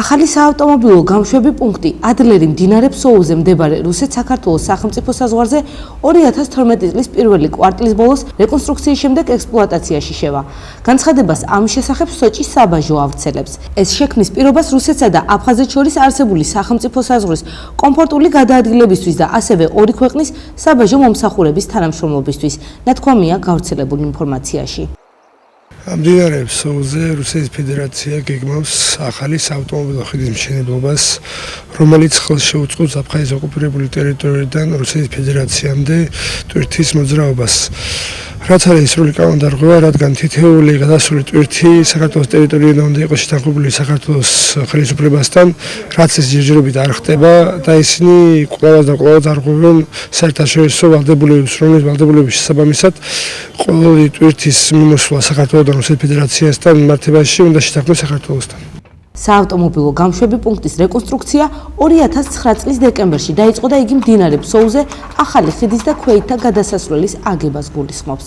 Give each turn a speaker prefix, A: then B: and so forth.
A: ახალი საავტომობილო გამშვები პუნქტი ადლერი მდინარე ფსოუზე მდებარე რუსეთ-საქართველოს სახელმწიფო საზღვარზე 2012 წლის პირველი კვარტლის ბოლოს რეკონსტრუქციის შემდეგ ექსპლუატაციაში შევა. განცხადებას ამ შესახებ სოჭის საბაჟო ავრცელებს. ეს შექმნის პირობას რუსეთსა და აფხაზეთს შორის არსებული სახელმწიფო საზღვრის კომფორტული გადაადგილებისთვის და ასევე ორი ქვეყნის საბაჟო მომსახურების თანამშრომლობისთვის, ნათქვამია გავრცელებულ ინფორმაციაში.
B: მდინარე ფსოუზე რუსეთის ფედერაცია გეგმავს ახალი საავტომობილო ხიდის მშენებლობას, რომელიც ხელს შეუწყობს აფხაზეთის ოკუპირებული ტერიტორიიდან რუსეთის ფედერაციამდე ტვირთის მოძრაობას. რაც არის სრული კანონდარღვევა, რადგან თითოეული გადასული ტვირთი საქართველოს ტერიტორიიდან უნდა იყოს შეთანხმებული საქართველოს ხელისუფლებასთან, რაც ეს ჯერჯერობით არ ხდება და ისინი კვლავ არღვევენ საერთაშორისო ვალდებულებებს, რომლის ვალდებულების შესაბამისად ყოველი ტვირთის მიმოსვლა საქართველოსთან რუსეთის ფედერაციასთან მიმართებაში უნდა შეთანხმდეს საქართველოსთან.
A: საავტომობილო გამშვები პუნქტის რეკონსტრუქცია 2009 წლის დეკემბერში დაიწყო და იგი მდინარე ფსოუზე ახალი ხიდის და ქვეითთა გადასასვლელის აგებას გულისხმობს.